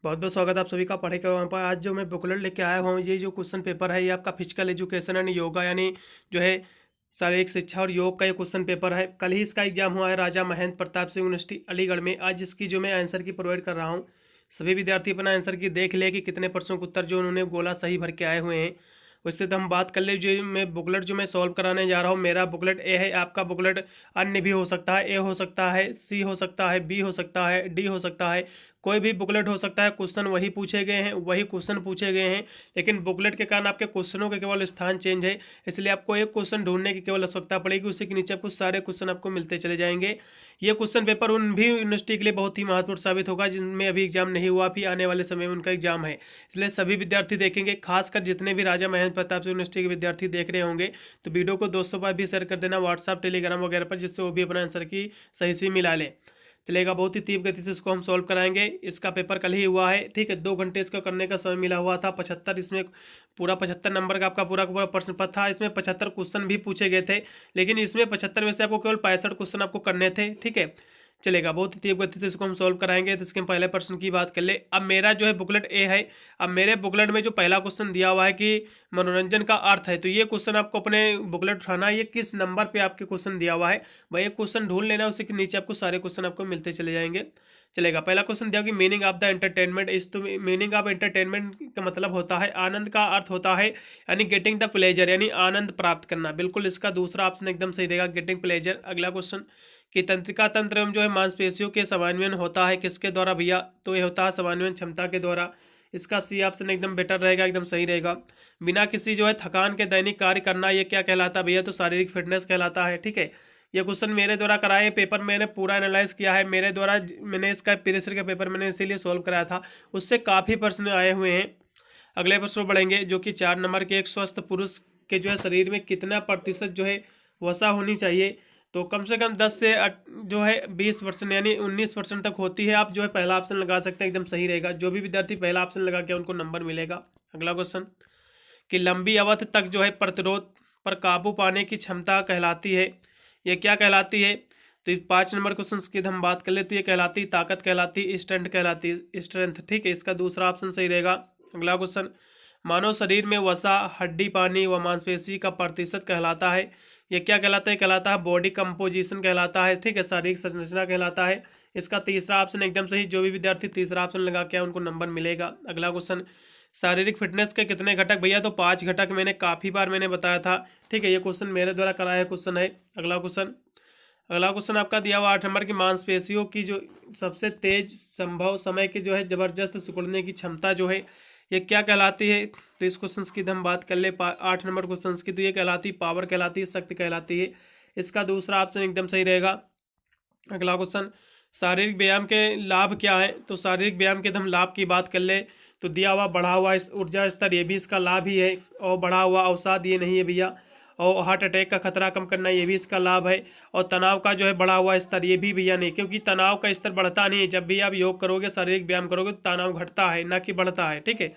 बहुत बहुत स्वागत है आप सभी का पढ़ाई का वहाँ पर। आज जो मैं बुकलेट लेके आया हूँ, ये जो क्वेश्चन पेपर है ये आपका फिजिकल एजुकेशन यानी योगा यानी जो है शारीरिक शिक्षा और योग का ये क्वेश्चन पेपर है। कल ही इसका एग्जाम हुआ है राजा महेंद्र प्रताप सिंह यूनिवर्सिटी अलीगढ़ में। आज इसकी जो मैं आंसर की प्रोवाइड कर रहा हूँ, सभी विद्यार्थी अपना आंसर की देख ले कि कितने प्रश्नों के उत्तर जो उन्होंने गोला सही भर के आए हुए हैं। वैसे तो हम बात कर ले, जो मैं बुकलेट जो मैं सॉल्व कराने जा रहा हूँ, मेरा बुकलेट ए है, आपका बुकलेट अन्य भी हो सकता है, ए हो सकता है, सी हो सकता है, बी हो सकता है, डी हो सकता है, कोई भी बुकलेट हो सकता है। क्वेश्चन वही पूछे गए हैं, वही क्वेश्चन पूछे गए हैं, लेकिन बुकलेट के कारण आपके क्वेश्चनों के केवल स्थान चेंज है। इसलिए आपको एक क्वेश्चन ढूंढने की केवल आवश्यकता पड़ेगी, उसी के नीचे आपको सारे क्वेश्चन आपको मिलते चले जाएंगे। ये क्वेश्चन पेपर उन भी यूनिवर्सिटी के लिए बहुत ही महत्वपूर्ण साबित होगा जिनमें अभी एग्जाम नहीं हुआ, भी आने वाले समय में उनका एग्जाम है। इसलिए सभी विद्यार्थी देखेंगे, खासकर जितने भी राजा महेंद्र प्रताप यूनिवर्सिटी के विद्यार्थी देख रहे होंगे, तो वीडियो को दोस्तों पर भी शेयर कर देना, व्हाट्सअप टेलीग्राम वगैरह पर, जिससे वो भी अपना आंसर की सही से मिला ले। चलेगा, बहुत ही तीव्र गति से इसको हम सॉल्व कराएंगे। इसका पेपर कल ही हुआ है, ठीक है। 2 घंटे इसका करने का समय मिला हुआ था। 75 इसमें पूरा 75 नंबर का आपका पूरा का पूरा प्रश्न पत्र था। इसमें 75 क्वेश्चन भी पूछे गए थे, लेकिन इसमें 75 में से आपको केवल 65 क्वेश्चन आपको करने थे, ठीक है। चलेगा, बहुत ही तीव्र गति से इसको हम सॉल्व कराएंगे। तो इसके पहले प्रश्न की बात कर ले। अब मेरा जो है बुकलेट ए है। अब मेरे बुकलेट में जो पहला क्वेश्चन दिया हुआ है कि मनोरंजन का अर्थ है, तो ये क्वेश्चन आपको अपने बुकलेट उठाना है, ये किस नंबर पे आपके क्वेश्चन दिया हुआ है वही क्वेश्चन ढूंढ लेना, उसी के नीचे आपको सारे क्वेश्चन आपको मिलते चले जाएंगे। चलेगा, पहला क्वेश्चन दिया कि meaning of the entertainment is, तो मीनिंग ऑफ एंटरटेनमेंट का मतलब होता है आनंद का अर्थ होता है, यानी गेटिंग द प्लेजर, यानी आनंद प्राप्त करना। बिल्कुल इसका दूसरा ऑप्शन एकदम सही रहेगा, गेटिंग प्लेजर। अगला क्वेश्चन कि तंत्रिका तंत्र एवं जो है मांसपेशियों के समन्वयन होता है किसके द्वारा भैया, तो ये होता है समन्वयन क्षमता के द्वारा। इसका सी ऑप्शन एकदम बेटर रहेगा, एकदम सही रहेगा। बिना किसी जो है थकान के दैनिक कार्य करना, ये क्या कहलाता है भैया, तो शारीरिक फिटनेस कहलाता है, ठीक है। ये क्वेश्चन मेरे द्वारा कराए पेपर, मैंने पूरा एनालाइज किया है मेरे द्वारा, मैंने इसका प्रीवियस ईयर का पेपर मैंने इसीलिए सॉल्व कराया था, उससे काफ़ी प्रश्न आए हुए हैं। अगले प्रश्न बढ़ेंगे, जो कि 4 नंबर के, एक स्वस्थ पुरुष के जो है शरीर में कितना प्रतिशत जो है वसा होनी चाहिए, तो कम से कम 10 से जो है 20% यानी 19% तक होती है। आप जो है पहला ऑप्शन लगा सकते हैं, एकदम सही रहेगा। जो भी विद्यार्थी पहला ऑप्शन लगा के उनको नंबर मिलेगा। अगला क्वेश्चन कि लंबी अवधि तक जो है प्रतिरोध पर काबू पाने की क्षमता कहलाती है, ये क्या कहलाती है, तो 5 नंबर क्वेश्चन की हम बात कर ले, तो ये कहलाती ताकत कहलाती, स्ट्रेंथ कहलाती, स्ट्रेंथ, ठीक है। इसका दूसरा ऑप्शन सही रहेगा। अगला क्वेश्चन, मानव शरीर में वसा, हड्डी, पानी व मांसपेशी का प्रतिशत कहलाता है, ये क्या कहलाता है, कहलाता है बॉडी कंपोजिशन कहलाता है, ठीक है, शारीरिक संरचना कहलाता है। इसका तीसरा ऑप्शन एकदम सही। जो भी विद्यार्थी तीसरा ऑप्शन लगा के उनको नंबर मिलेगा। अगला क्वेश्चन, शारीरिक फिटनेस के कितने घटक भैया, तो 5 घटक मैंने काफ़ी बार मैंने बताया था, ठीक है। ये क्वेश्चन मेरे द्वारा कराया क्वेश्चन है। अगला क्वेश्चन आपका दिया हुआ 8 नंबर की मांसपेशियों की जो सबसे तेज संभव समय की जो है जबरदस्त सिकुड़ने की क्षमता जो है, ये क्या कहलाती है, तो इस क्वेश्चन की हम बात कर ले 8 नंबर क्वेश्चन की, तो ये कहलाती पावर कहलाती है, शक्ति कहलाती है। इसका दूसरा ऑप्शन एकदम सही रहेगा। अगला क्वेश्चन, शारीरिक व्यायाम के लाभ क्या है, तो शारीरिक व्यायाम के हम लाभ की बात कर ले, तो दिया हुआ बढ़ा हुआ ऊर्जा स्तर, ये भी इसका लाभ ही है, और बढ़ा हुआ अवसाद ये नहीं है भैया, और हार्ट अटैक का खतरा कम करना ये भी इसका लाभ है, और तनाव का जो है बढ़ा हुआ स्तर ये भी भैया नहीं, क्योंकि तनाव का स्तर बढ़ता नहीं है। जब भी आप योग करोगे, शारीरिक व्यायाम करोगे, तो तनाव घटता है, ना कि बढ़ता है, ठीक है।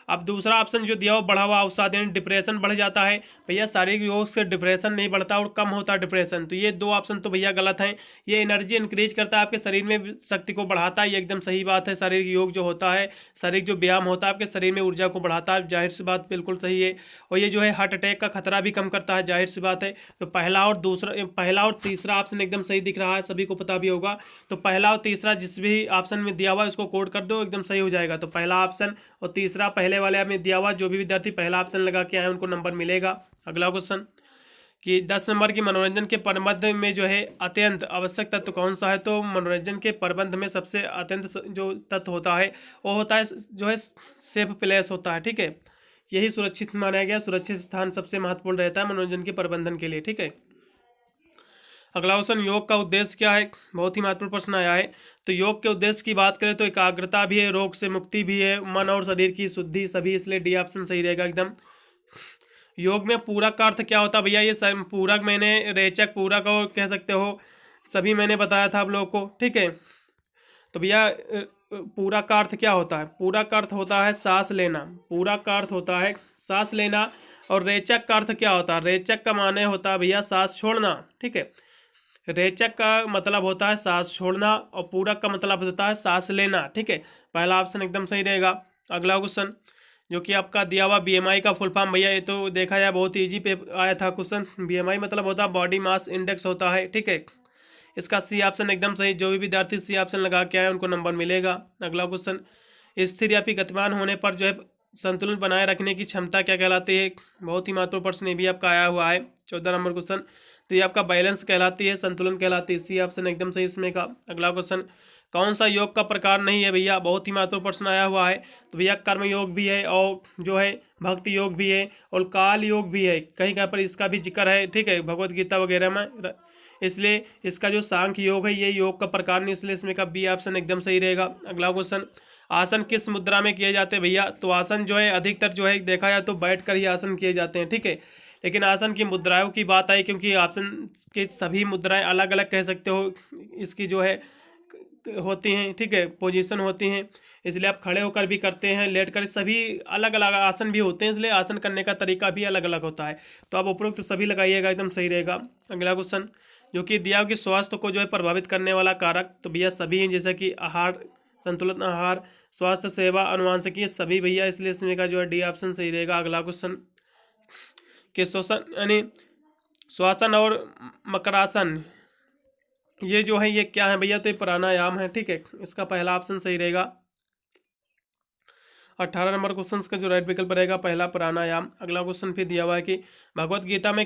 अब दूसरा ऑप्शन जो दिया हो बढ़ा हुआ अवसाद यानी डिप्रेशन बढ़ जाता है, भैया शारीरिक योग से डिप्रेशन नहीं बढ़ता और कम होता है डिप्रेशन, तो ये 2 ऑप्शन तो भैया गलत हैं। ये एनर्जी इंक्रीज करता है, आपके शरीर में शक्ति को बढ़ाता है, ये एकदम सही बात है। शारीरिक योग जो होता है, शारीरिक जो व्यायाम होता है, आपके शरीर में ऊर्जा को बढ़ाता है, जाहिर सी बात बिल्कुल सही है। और ये जो है हार्ट अटैक का खतरा भी कम करता है, जाहिर सी बात है। तो पहला और तीसरा ऑप्शन एकदम सही दिख रहा है, सभी को पता भी होगा। तो पहला और तीसरा जिस भी ऑप्शन में दिया हुआ है उसको कोड कर दो, एकदम सही हो जाएगा। तो पहला ऑप्शन और तीसरा पहले वाले में दिया हुआ, जो भी विद्यार्थी पहला ऑप्शन लगा के आए उनको नंबर मिलेगा। अगला क्वेश्चन कि 10 नंबर की मनोरंजन के प्रबंध में जो है अत्यंत आवश्यक तत्व कौन सा है, तो मनोरंजन के प्रबंध में सबसे अत्यंत जो तत्व होता है वो होता है जो है सेफ प्लेस होता है, ठीक है। यही सुरक्षित माना गया, सुरक्षित स्थान सबसे महत्वपूर्ण रहता है मनोरंजन के प्रबंधन के लिए, ठीक है। अगला क्वेश्चन, योग का उद्देश्य क्या है, बहुत ही महत्वपूर्ण प्रश्न आया है। तो योग के उद्देश्य की बात करें तो एकाग्रता भी है, रोग से मुक्ति भी है, मन और शरीर की शुद्धि सभी, इसलिए डी ऑप्शन सही रहेगा एकदम। योग में पूरक का अर्थ क्या होता है भैया, ये पूरक मैंने रेचक पूरक और कह सकते हो सभी मैंने बताया था आप लोगों को, ठीक है। तो भैया पूरक का अर्थ क्या होता है, पूरक का अर्थ होता है सांस लेना, पूरक का अर्थ होता है सांस लेना। और रेचक का अर्थ क्या होता है, रेचक का माने होता है भैया सांस छोड़ना, ठीक है। रेचक का मतलब होता है सांस छोड़ना और पूरक का मतलब होता है सांस लेना। ठीक है, पहला ऑप्शन एकदम सही रहेगा। अगला क्वेश्चन जो कि आपका दिया हुआ बीएमआई का फुल फॉर्म, भैया ये तो देखा जाए बहुत इजी पे आया था क्वेश्चन। बीएमआई मतलब होता है बॉडी मास इंडेक्स होता है। ठीक है, इसका सी ऑप्शन एकदम सही। जो भी विद्यार्थी सी ऑप्शन लगा के आए उनको नंबर मिलेगा। अगला क्वेश्चन, स्थिर या फिर गतिमान होने पर जो है संतुलन बनाए रखने की क्षमता क्या कहलाती है? बहुत ही महत्वपूर्ण प्रश्न ये भी आपका आया हुआ है, 14 नंबर क्वेश्चन। तो ये आपका बैलेंस कहलाती है, संतुलन कहलाती है। सी ऑप्शन एकदम सही इसमें का। अगला क्वेश्चन, कौन सा योग का प्रकार नहीं है? भैया बहुत ही महत्वपूर्ण प्रश्न आया हुआ है। तो भैया कर्म योग भी है और जो है भक्ति योग भी है और काल योग भी है, कहीं कहीं पर इसका भी जिक्र है। ठीक है, भगवत गीता वगैरह में, इसलिए इसका जो सांख्य योग है ये योग का प्रकार नहीं, इसलिए इसमें का बी ऑप्शन एकदम सही रहेगा। अगला क्वेश्चन, आसन किस मुद्रा में किए जाते हैं? भैया तो आसन जो है अधिकतर जो है देखा जाए तो बैठकर ही आसन किए जाते हैं। ठीक है, लेकिन आसन की मुद्राओं की बात आई, क्योंकि आसन की सभी मुद्राएं अलग अलग कह सकते हो, इसकी जो है होती हैं। ठीक है, पोजीशन होती हैं, इसलिए आप खड़े होकर भी करते हैं, लेट कर, सभी अलग अलग आसन भी होते हैं, इसलिए आसन करने का तरीका भी अलग अलग होता है। तो आप उपरोक्त सभी लगाइएगा, एकदम सही रहेगा। अगला क्वेश्चन जो कि दिया कि स्वास्थ्य को जो है प्रभावित करने वाला कारक, तो भैया सभी हैं, जैसे कि आहार, संतुलित आहार, स्वास्थ्य सेवा, अनुवांशिकी, सभी भैया, इसलिए इसमें का जो है डी ऑप्शन सही रहेगा। अगला क्वेश्चन कि श्वसन यानी श्वासन और मकरासन ये जो है ये क्या है? भैया तो ये प्राणायाम है। ठीक है, इसका पहला ऑप्शन सही रहेगा। 18 नंबर क्वेश्चन का जो राइट विकल्प रहेगा पहला प्राणायाम। अगला क्वेश्चन फिर दिया हुआ है कि भगवत गीता में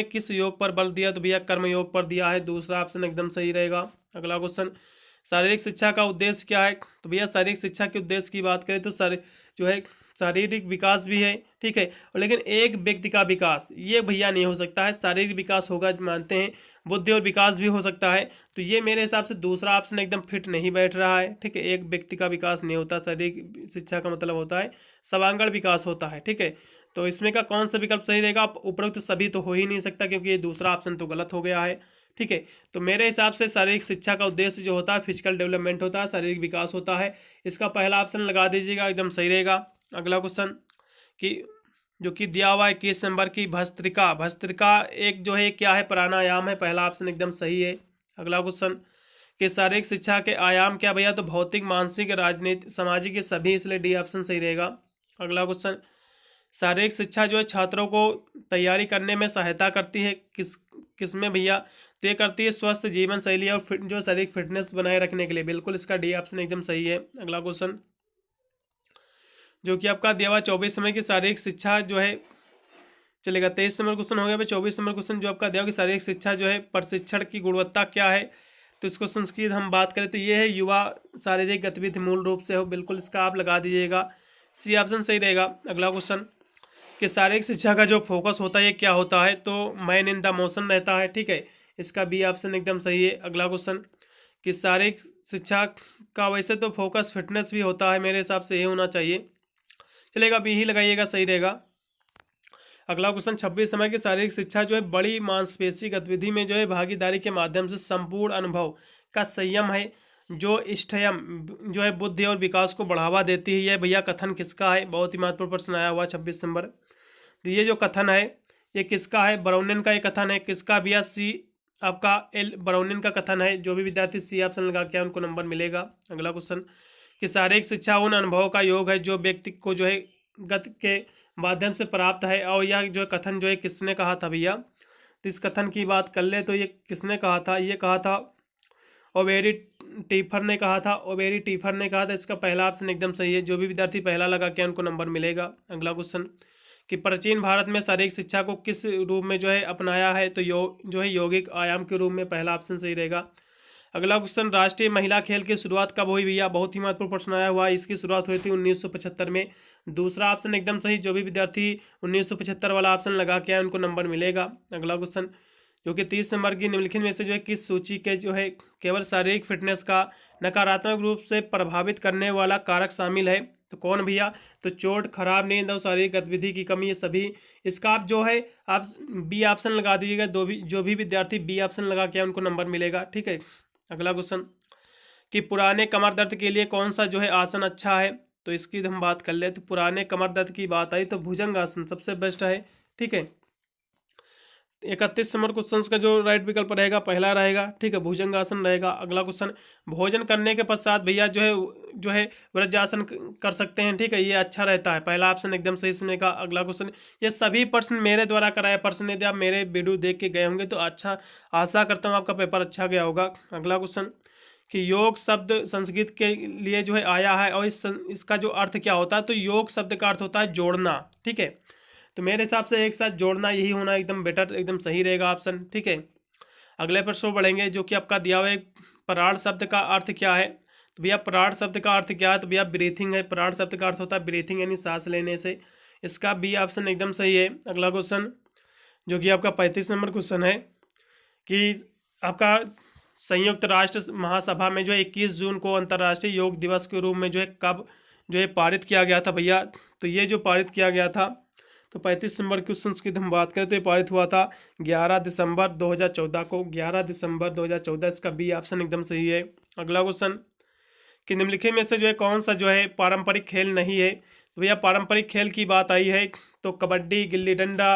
किस योग पर बल दिया? तो भैया कर्म योग पर दिया है, दूसरा ऑप्शन एकदम सही रहेगा। अगला क्वेश्चन, शारीरिक शिक्षा का उद्देश्य क्या है? तो भैया शारीरिक शिक्षा के उद्देश्य की बात करें तो जो है शारीरिक विकास भी है। ठीक है, लेकिन एक व्यक्ति का विकास ये भैया नहीं हो सकता है, शारीरिक विकास होगा मानते हैं, बुद्धि और विकास भी हो सकता है। तो ये मेरे हिसाब से दूसरा ऑप्शन एकदम फिट नहीं बैठ रहा है। ठीक है, एक व्यक्ति का विकास नहीं होता, शारीरिक शिक्षा का मतलब होता है सर्वांगीण विकास होता है। ठीक है, तो इसमें का कौन सा विकल्प सही रहेगा? उपरोक्त सभी तो हो ही नहीं सकता, क्योंकि ये दूसरा ऑप्शन तो गलत हो गया है। ठीक है, तो मेरे हिसाब से शारीरिक शिक्षा का उद्देश्य जो होता है फिजिकल डेवलपमेंट होता है, शारीरिक विकास होता है। इसका पहला ऑप्शन लगा दीजिएगा, एकदम सही रहेगा। अगला क्वेश्चन कि जो कि दिया हुआ है 21 नंबर की भस्त्रिका एक जो है क्या है? प्राणायाम है, पहला ऑप्शन एकदम सही है। अगला क्वेश्चन कि शारीरिक शिक्षा के आयाम क्या? भैया तो भौतिक, मानसिक, राजनीतिक, सामाजिक, ये सभी, इसलिए डी ऑप्शन सही रहेगा। अगला क्वेश्चन, शारीरिक शिक्षा जो है छात्रों को तैयारी करने में सहायता करती है किस में? भैया तो ये करती है स्वस्थ जीवन शैली और जो शारीरिक फिटनेस बनाए रखने के लिए, बिल्कुल इसका डी ऑप्शन एकदम सही है। अगला क्वेश्चन जो कि आपका दिया हुआ 24 नंबर की शारीरिक शिक्षा जो है चलेगा, 23 नंबर क्वेश्चन हो गया। 24 नंबर क्वेश्चन जो आपका दिया हुआ कि शारीरिक शिक्षा जो है प्रशिक्षण की गुणवत्ता क्या है? तो इस क्वेश्चन की हम बात करें तो ये है युवा शारीरिक गतिविधि मूल रूप से हो, बिल्कुल इसका आप लगा दीजिएगा, सी ऑप्शन सही रहेगा। अगला क्वेश्चन कि शारीरिक शिक्षा का जो फोकस होता है ये क्या होता है? तो मैन इन द मोशन रहता है। ठीक है, इसका बी ऑप्शन एकदम सही है। अगला क्वेश्चन कि शारीरिक शिक्षा का वैसे तो फोकस फिटनेस भी होता है, मेरे हिसाब से ये होना चाहिए, चलेगा, बी ही लगाइएगा, सही रहेगा। अगला क्वेश्चन 26 समय की शारीरिक शिक्षा जो है बड़ी मांसपेशी गतिविधि में जो है भागीदारी के माध्यम से संपूर्ण अनुभव का संयम है, जो इष्टयम जो है बुद्धि और विकास को बढ़ावा देती है। यह भैया कथन किसका है? बहुत ही महत्वपूर्ण प्रश्न आया हुआ 26 नंबर। तो ये जो कथन है ये किसका है? ब्राउनिन का ये कथन है। किसका? भैया सी आपका एल ब्राउनिन का कथन है। जो भी विद्यार्थी सी ऑप्शन लगा के उनको नंबर मिलेगा। अगला क्वेश्चन कि शारीरिक शिक्षा उन अनुभवों का योग है जो व्यक्ति को जो है गति के माध्यम से प्राप्त है, और यह जो कथन जो है किसने कहा था? भैया तो इस कथन की बात कर ले तो ये किसने कहा था? ये कहा था ओबेरी टीफर ने कहा था। इसका पहला ऑप्शन एकदम सही है। जो भी विद्यार्थी पहला लगा के उनको नंबर मिलेगा। अगला क्वेश्चन कि प्राचीन भारत में शारीरिक शिक्षा को किस रूप में जो है अपनाया है? तो जो है यौगिक आयाम के रूप में, पहला ऑप्शन सही रहेगा। अगला क्वेश्चन राष्ट्रीय महिला खेल की शुरुआत कब हुई? भैया बहुत ही महत्वपूर्ण प्रश्न आया हुआ है। इसकी शुरुआत हुई थी 1975 में, दूसरा ऑप्शन एकदम सही। जो भी विद्यार्थी 1975 वाला ऑप्शन लगा के आए उनको नंबर मिलेगा। अगला क्वेश्चन जो कि 30 नंबर की निम्नलिखित में से जो है किस सूची के जो है केवल शारीरिक फिटनेस का नकारात्मक रूप से प्रभावित करने वाला कारक शामिल है? तो कौन भैया? तो चोट, खराब नींद और शारीरिक गतिविधि की कमी, ये सभी। इसका आप जो है आप बी ऑप्शन लगा दीजिएगा। जो भी विद्यार्थी बी ऑप्शन लगा के उनको नंबर मिलेगा। ठीक है, अगला क्वेश्चन कि पुराने कमर दर्द के लिए कौन सा जो है आसन अच्छा है? तो इसकी हम बात कर ले तो पुराने कमर दर्द की बात आई तो भुजंग आसन सबसे बेस्ट है। ठीक है, 31 नंबर क्वेश्चन का जो राइट विकल्प रहेगा पहला रहेगा, ठीक है, भुजंगासन रहेगा। अगला क्वेश्चन, भोजन करने के पश्चात भैया जो है वज्रासन कर सकते हैं, ठीक है, ये अच्छा रहता है। पहला ऑप्शन एकदम सही समय का। अगला क्वेश्चन, ये सभी प्रश्न मेरे द्वारा कराए प्रश्न, यदि आप मेरे वीडियो देख के गए होंगे तो अच्छा, आशा करता हूँ आपका पेपर अच्छा गया होगा। अगला क्वेश्चन, कि योग शब्द संस्कृत के लिए जो है आया है और इसका जो अर्थ क्या होता है, तो योग शब्द का अर्थ होता है जोड़ना, ठीक है। तो मेरे हिसाब से एक साथ जोड़ना यही होना एकदम बेटर, एकदम सही रहेगा ऑप्शन, ठीक है। अगले प्रश्न बढ़ेंगे, जो कि आपका दिया हुआ है, प्राण शब्द का अर्थ क्या है। तो भैया प्राण शब्द का अर्थ क्या है, तो भैया ब्रीथिंग है। प्राण शब्द का अर्थ होता है ब्रीथिंग, यानी सांस लेने से। इसका बी ऑप्शन एकदम सही है। अगला क्वेश्चन, जो कि आपका 35 नंबर क्वेश्चन है, कि आपका संयुक्त राष्ट्र महासभा में जो 21 जून को अंतर्राष्ट्रीय योग दिवस के रूप में जो है कब जो है पारित किया गया था भैया। तो ये जो पारित किया गया था, तो 35 नंबर क्वेश्चन की हम बात करें तो ये पारित हुआ था 11 दिसंबर 2014 को। 11 दिसंबर 2014, इसका बी ऑप्शन एकदम सही है। अगला क्वेश्चन, कि निम्नलिखित में से जो है कौन सा जो है पारंपरिक खेल नहीं है। तो भैया पारंपरिक खेल की बात आई है तो कबड्डी, गिल्ली डंडा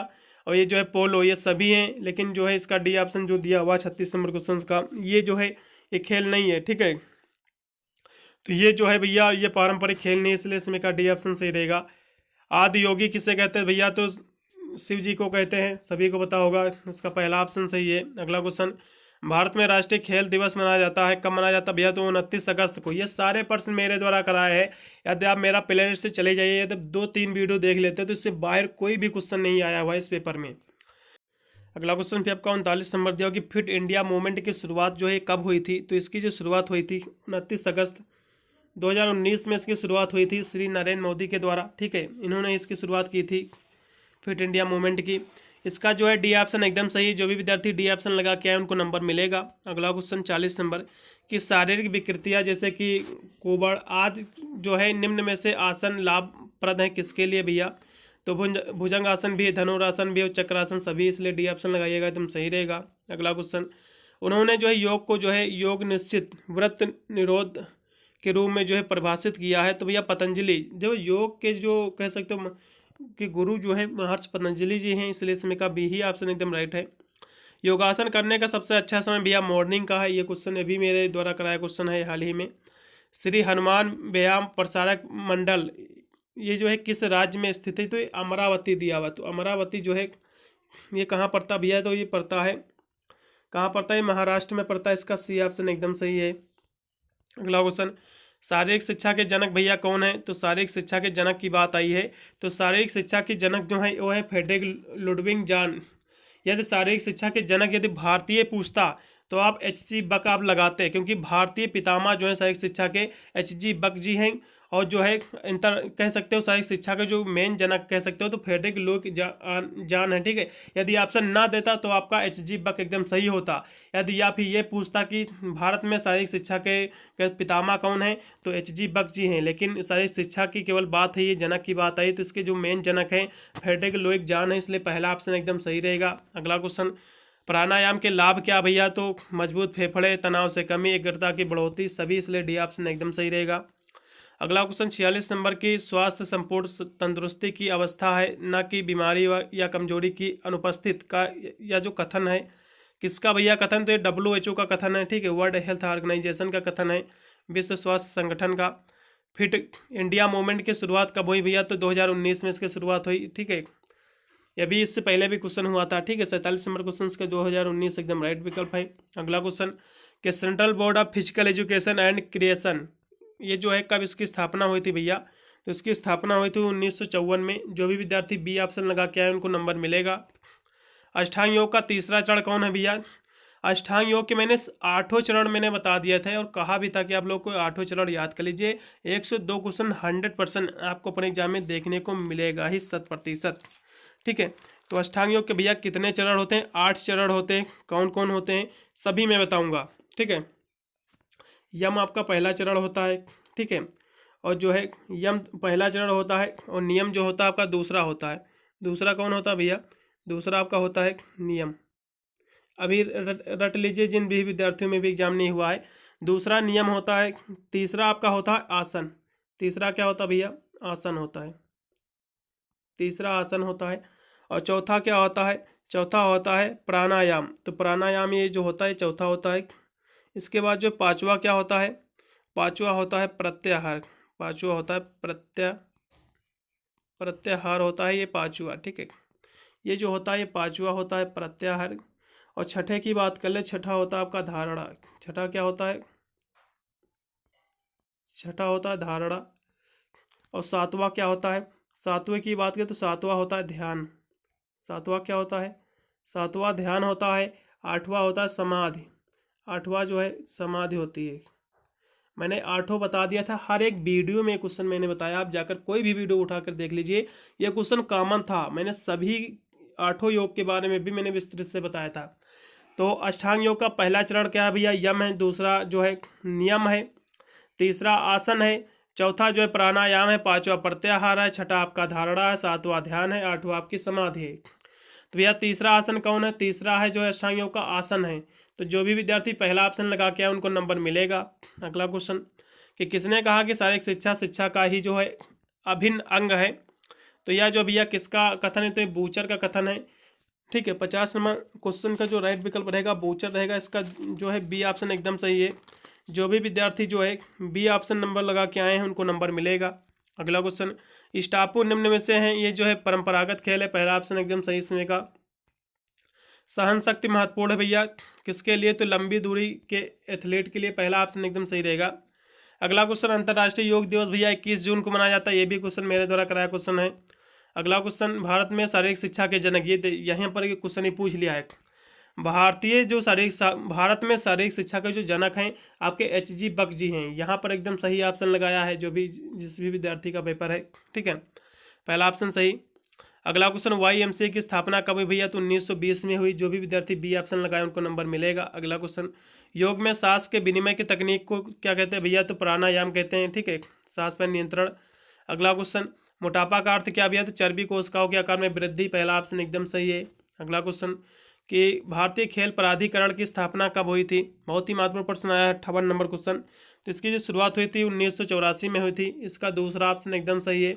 और ये जो है पोलो, ये सभी हैं। लेकिन जो है इसका डी ऑप्शन जो दिया हुआ 36 नंबर क्वेश्चन का, ये जो है ये खेल नहीं है, ठीक है। तो ये जो है भैया ये पारंपरिक खेल नहीं है, इसलिए इसमें का डी ऑप्शन सही रहेगा। आदि योगी किसे कहते हैं भैया, तो शिव जी को कहते हैं, सभी को पता होगा, इसका पहला ऑप्शन सही है। अगला क्वेश्चन, भारत में राष्ट्रीय खेल दिवस मनाया जाता है, कब मनाया जाता है भैया, तो 29 अगस्त को। ये सारे प्रश्न मेरे द्वारा कराए हैं। यदि आप मेरा प्लेलिस्ट से चले जाइए तो 2-3 वीडियो देख लेते हैं तो इससे बाहर कोई भी क्वेश्चन नहीं आया हुआ इस पेपर में। अगला क्वेश्चन फिर आपका 39 नंबर दिया कि फिट इंडिया मूवमेंट की शुरुआत जो है कब हुई थी। तो इसकी जो शुरुआत हुई थी 29 अगस्त 2019 में इसकी शुरुआत हुई थी श्री नरेंद्र मोदी के द्वारा, ठीक है, इन्होंने इसकी शुरुआत की थी फिट इंडिया मूवमेंट की। इसका जो है डी ऑप्शन एकदम सही है। जो भी विद्यार्थी डी ऑप्शन लगा के आए उनको नंबर मिलेगा। अगला क्वेश्चन 40 नंबर, कि शारीरिक विकृतियाँ जैसे कि कोबड़ आदि जो है निम्न में से आसन लाभप्रद है किसके लिए भैया। तो भुजंगासन भी है, धनुरासन भी है और चक्रासन सभी, इसलिए डी ऑप्शन लगाइएगा, एकदम सही रहेगा। अगला क्वेश्चन, उन्होंने जो है योग को जो है योग निश्चित व्रत निरोध के रूप में जो है परिभाषित किया है। तो भैया पतंजलि जो योग के जो कह सकते हो कि गुरु जो है महर्षि पतंजलि जी हैं, इसलिए इसमें का बी ही ऑप्शन एकदम राइट है। योगासन करने का सबसे अच्छा समय भैया मॉर्निंग का है। ये क्वेश्चन अभी मेरे द्वारा कराया क्वेश्चन है हाल ही में। श्री हनुमान व्यायाम प्रसारक मंडल ये जो है किस राज्य में स्थित है, तो ये अमरावती दिया हुआ। तो अमरावती जो है ये कहाँ पड़ता भैया, तो ये पड़ता है कहाँ पड़ता है, महाराष्ट्र में पड़ता है। इसका सी ऑप्शन एकदम सही है। अगला क्वेश्चन, शारीरिक शिक्षा के जनक भैया कौन है। तो शारीरिक शिक्षा के जनक की बात आई है तो शारीरिक शिक्षा के जनक जो है वो है फ्रेडरिक लुडविग जॉन। यदि शारीरिक शिक्षा के जनक यदि भारतीय पूछता तो आप H.G. बक आप लगाते, क्योंकि भारतीय पितामह जो है शारीरिक शिक्षा के H.G. बक जी हैं। और जो है इंटर कह सकते हो शारीरिक शिक्षा के जो मेन जनक कह सकते हो तो फ्रेडरिक लुडविग जॉन है, ठीक है। यदि ऑप्शन ना देता तो आपका H.G. बक एकदम सही होता। यदि आप ही ये पूछता कि भारत में शारीरिक शिक्षा के पितामह कौन है तो H.G. बक जी हैं, लेकिन शारीरिक शिक्षा की केवल बात है, ये जनक की बात आई तो इसके जो मेन जनक हैं फ्रेडरिक लुडविग जॉन है, इसलिए पहला ऑप्शन एकदम सही रहेगा। अगला क्वेश्चन, प्राणायाम के लाभ क्या भैया, तो मजबूत फेफड़े, तनाव से कमी, एकाग्रता की बढ़ोतरी सभी, इसलिए डी ऑप्शन एकदम सही रहेगा। अगला क्वेश्चन 46 नंबर की, स्वास्थ्य संपूर्ण तंदुरुस्ती की अवस्था है न कि बीमारी या कमजोरी की अनुपस्थित का या जो कथन है किसका भैया कथन, तो ये WHO का कथन है, ठीक है, वर्ल्ड हेल्थ ऑर्गेनाइजेशन का कथन है, विश्व स्वास्थ्य संगठन का। फिट इंडिया मूवमेंट की शुरुआत कब हुई भैया, तो 2019 में इसकी शुरुआत हुई, ठीक है। ये भी इससे पहले भी क्वेश्चन हुआ था, ठीक है। 47 नंबर क्वेश्चन का 2019 एकदम राइट विकल्प है। अगला क्वेश्चन, कि central board of physical education and creation ये जो है कब इसकी स्थापना हुई थी भैया, तो इसकी स्थापना हुई थी 1954 में। जो भी विद्यार्थी बी ऑप्शन लगा के आए उनको नंबर मिलेगा। अष्टांग योग का तीसरा चरण कौन है भैया। अष्टांग योग के मैंने 8 चरण मैंने बता दिया था और कहा भी था कि आप लोग को 8 चरण याद कर लीजिए। 102 क्वेश्चन 100% आपको अपने एग्जाम में देखने को मिलेगा ही 100%, ठीक है। तो अष्टांग योग के भैया कितने चरण होते हैं, 8 चरण होते हैं। कौन कौन होते हैं सभी मैं बताऊंगा, ठीक है। यम आपका पहला चरण होता है, ठीक है, और जो है यम पहला चरण होता है और नियम जो होता है आपका दूसरा होता है। दूसरा कौन होता है भैया, दूसरा आपका होता है नियम। अभी रट लीजिए जिन भी विद्यार्थियों में भी एग्जाम नहीं हुआ है। दूसरा नियम होता है, तीसरा आपका होता है आसन। तीसरा क्या होता है भैया, आसन होता है, तीसरा आसन होता है। और चौथा क्या होता है, चौथा होता है प्राणायाम। तो प्राणायाम ये जो होता है चौथा होता है। इसके बाद जो पांचवा क्या होता है, पांचवा होता है प्रत्याहार। पांचवा होता है प्रत्याहार होता है ये पांचवा, ठीक है। ये जो होता है ये पांचवा होता है प्रत्याहार। और छठे की बात कर ले, छठा होता है आपका धारणा। छठा क्या होता है, छठा होता है धारणा। और सातवां क्या होता है, सातवें की बात करें तो सातवां होता है ध्यान। सातवां क्या होता है, सातवां ध्यान होता है। आठवां होता है समाधि। आठवां जो है समाधि होती है। मैंने आठों बता दिया था, हर एक वीडियो में क्वेश्चन मैंने बताया, आप जाकर कोई भी वीडियो उठाकर देख लीजिए, यह क्वेश्चन कॉमन था। मैंने सभी आठों योग के बारे में भी मैंने विस्तृत से बताया था। तो अष्टांग योग का पहला चरण क्या है भैया, यम है। दूसरा जो है नियम है। तीसरा आसन है। चौथा जो है प्राणायाम है। पांचवा प्रत्याहार है। छठा आपका धारणा है। सातवां ध्यान है। आठवां आपकी समाधि है। तो भैया तीसरा आसन कौन है, तीसरा है जो है अष्टांग योग का आसन है। तो जो भी विद्यार्थी पहला ऑप्शन लगा के आए उनको नंबर मिलेगा। अगला क्वेश्चन कि किसने कहा कि शारीरिक शिक्षा शिक्षा का ही जो है अभिन्न अंग है। तो यह जो भैया किसका कथन है, तो ये बूचर का कथन है, ठीक है। 50 नंबर क्वेश्चन का जो राइट विकल्प रहेगा बूचर रहेगा। इसका जो है बी ऑप्शन एकदम सही है। जो भी विद्यार्थी जो है बी ऑप्शन नंबर लगा के आए हैं उनको नंबर मिलेगा। अगला क्वेश्चन, स्टापू निम्न में से हैं, ये जो है परंपरागत खेल है। पहला ऑप्शन एकदम सही इसमें का। सहन शक्ति महत्वपूर्ण है भैया किसके लिए, तो लंबी दूरी के एथलीट के लिए। पहला ऑप्शन एकदम सही रहेगा। अगला क्वेश्चन, अंतर्राष्ट्रीय योग दिवस भैया 21 जून को मनाया जाता है। ये भी क्वेश्चन मेरे द्वारा कराया क्वेश्चन है। अगला क्वेश्चन, भारत में शारीरिक शिक्षा के जनक, ये यहाँ पर क्वेश्चन ही पूछ लिया है। भारतीय जो भारत में शारीरिक शिक्षा के जो जनक हैं आपके H.G. बक जी हैं। यहाँ पर एकदम सही ऑप्शन लगाया है, जो भी जिस भी विद्यार्थी का पेपर है, ठीक है। पहला ऑप्शन सही। अगला क्वेश्चन, YMCA की स्थापना कब हुई भैया, तो 1920 में हुई। जो भी विद्यार्थी बी ऑप्शन लगाए उनको नंबर मिलेगा। अगला क्वेश्चन, योग में सांस के विनिमय की तकनीक को क्या कहते हैं भैया, तो प्राणायाम कहते हैं, ठीक है, सांस पर नियंत्रण। अगला क्वेश्चन, मोटापा का अर्थ क्या भैया, तो चर्बी कोशिकाओं के आकार में वृद्धि। पहला ऑप्शन एकदम सही है। अगला क्वेश्चन कि भारतीय खेल प्राधिकरण की स्थापना कब हुई थी, बहुत ही महत्वपूर्ण प्रश्न आया है, 58 नंबर क्वेश्चन। तो इसकी जो शुरुआत हुई थी 1984 में हुई थी। इसका दूसरा ऑप्शन एकदम सही है।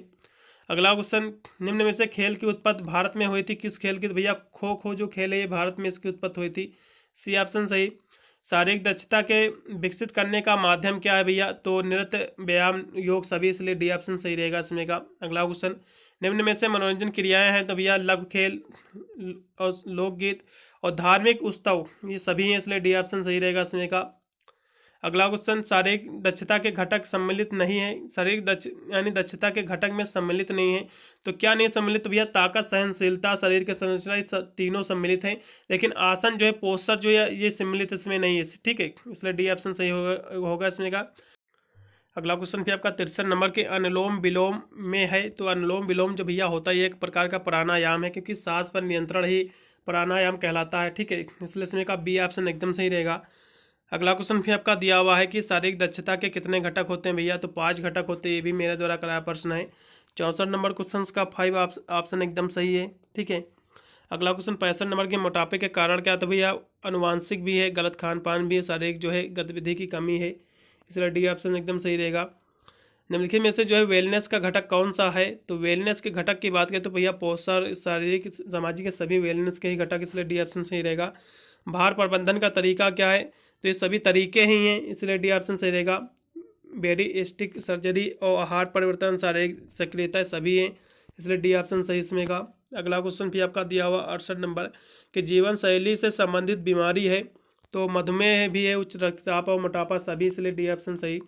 अगला क्वेश्चन, निम्न में से खेल की उत्पत्ति भारत में हुई थी किस खेल की, तो भैया खो खो जो खेल है ये भारत में इसकी उत्पत्ति हुई थी। सी ऑप्शन सही। शारीरिक दक्षता के विकसित करने का माध्यम क्या है भैया, तो नृत्य, व्यायाम, योग सभी, इसलिए डी ऑप्शन सही रहेगा इसमें का। अगला क्वेश्चन, निम्न में से मनोरंजन क्रियाएं हैं, तो भैया लघु खेल और लोकगीत और धार्मिक उत्सव ये सभी हैं, इसलिए डी ऑप्शन सही रहेगा इसमें का। अगला क्वेश्चन, शारीरिक दक्षता के घटक सम्मिलित नहीं है। शारीरिक यानी दक्षता के घटक में सम्मिलित नहीं है, तो क्या नहीं सम्मिलित, तो भैया ताकत, सहनशीलता, शरीर के संरचना, ये तीनों सम्मिलित हैं। लेकिन आसन जो है, पोस्चर जो है, ये सम्मिलित इसमें नहीं है, ठीक है, इसलिए डी ऑप्शन सही होगा इसमें का। अगला क्वेश्चन भी आपका 63 नंबर के अनुलोम विलोम में है। तो अनुलोम विलोम जो भैया होता है ये एक प्रकार का प्राणायाम है, क्योंकि सांस पर नियंत्रण ही प्राणायाम कहलाता है, ठीक है, इसलिए इसमें का बी ऑप्शन एकदम सही रहेगा। अगला क्वेश्चन भी आपका दिया हुआ है कि शारीरिक दक्षता के कितने घटक होते हैं भैया, तो 5 घटक होते हैं। ये भी मेरे द्वारा कराया प्रश्न है। 64 नंबर क्वेश्चन का 5 ऑप्शन एकदम सही है, ठीक है। अगला क्वेश्चन 65 नंबर के, मोटापे के कारण क्या, तो भैया अनुवांशिक भी है, गलत खान पान भी है, शारीरिक जो है गतिविधि की कमी है, इसलिए डी ऑप्शन एकदम सही रहेगा। निम्नलिखित में से जो है वेलनेस का घटक कौन सा है, तो वेलनेस के घटक की बात करें तो भैया पोस्चर, शारीरिक, सामाजिक, सभी वेलनेस के ही घटक, इसलिए डी ऑप्शन सही रहेगा। भार प्रबंधन का तरीका क्या है, तो ये सभी तरीके ही हैं, इसलिए डी ऑप्शन सही रहेगा। बेरिस्टिक सर्जरी और आहार परिवर्तन, शारीरिक सक्रियता सभी हैं, इसलिए डी ऑप्शन सही इसमें का। अगला क्वेश्चन भी आपका दिया हुआ 68 नंबर कि जीवन शैली से संबंधित बीमारी है, तो मधुमेह भी है, उच्च रक्तचाप और मोटापा सभी, इसलिए डी ऑप्शन सही।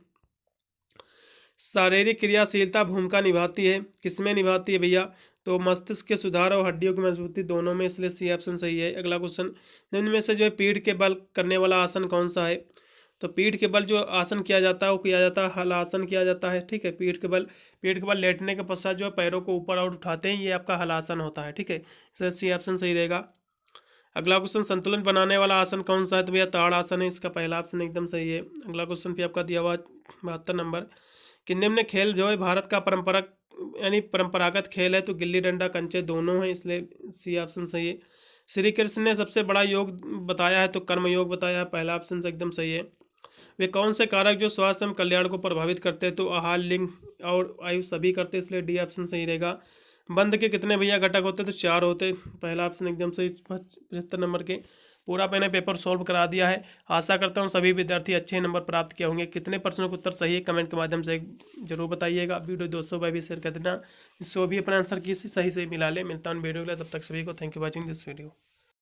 शारीरिक क्रियाशीलता भूमिका निभाती है, किसमें निभाती है भैया, तो मस्तिष्क के सुधार और हड्डियों की मजबूती दोनों में, इसलिए सी ऑप्शन सही है। अगला क्वेश्चन, निम्न में से जो है पीठ के बल करने वाला आसन कौन सा है, तो पीठ के बल जो आसन किया जाता है वो किया जाता है हलासन किया जाता है, ठीक है। पीठ के बल लेटने के पश्चात जो है पैरों को ऊपर और उठाते हैं, ये आपका हलासन होता है, ठीक है, इसलिए सी ऑप्शन सही रहेगा। अगला क्वेश्चन, संतुलन बनाने वाला आसन कौन सा है, तो भैया ताड़ आसन है, इसका पहला ऑप्शन एकदम सही है। अगला क्वेश्चन भी आपका दिया हुआ 72 नंबर कि निम्न खेल जो है भारत का परंपरागत खेल है, तो गिल्ली डंडा, कंचे दोनों हैं, इसलिए सी ऑप्शन सही है। श्री कृष्ण ने सबसे बड़ा योग बताया है, तो कर्म योग बताया है, पहला ऑप्शन एकदम सही है। वे कौन से कारक जो स्वास्थ्य एवं कल्याण को प्रभावित करते हैं, तो आहार, लिंग और आयु सभी करते हैं, इसलिए डी ऑप्शन सही रहेगा। बंद के कितने भैया घटक होते? तो 4 होते। पहला ऑप्शन एकदम सही, 75 नंबर के। पूरा मैंने पेपर सॉल्व करा दिया है। आशा करता हूँ सभी विद्यार्थी अच्छे नंबर प्राप्त किए होंगे। कितने प्रश्नों के उत्तर सही है कमेंट के माध्यम से जरूर बताइएगा। वीडियो दोस्तों भाई भी शेयर कर देना, जिससे वो भी अपना आंसर की सही से मिला ले। मिलता हूँ वीडियो के लिए, तब तक सभी को thank you watching this video.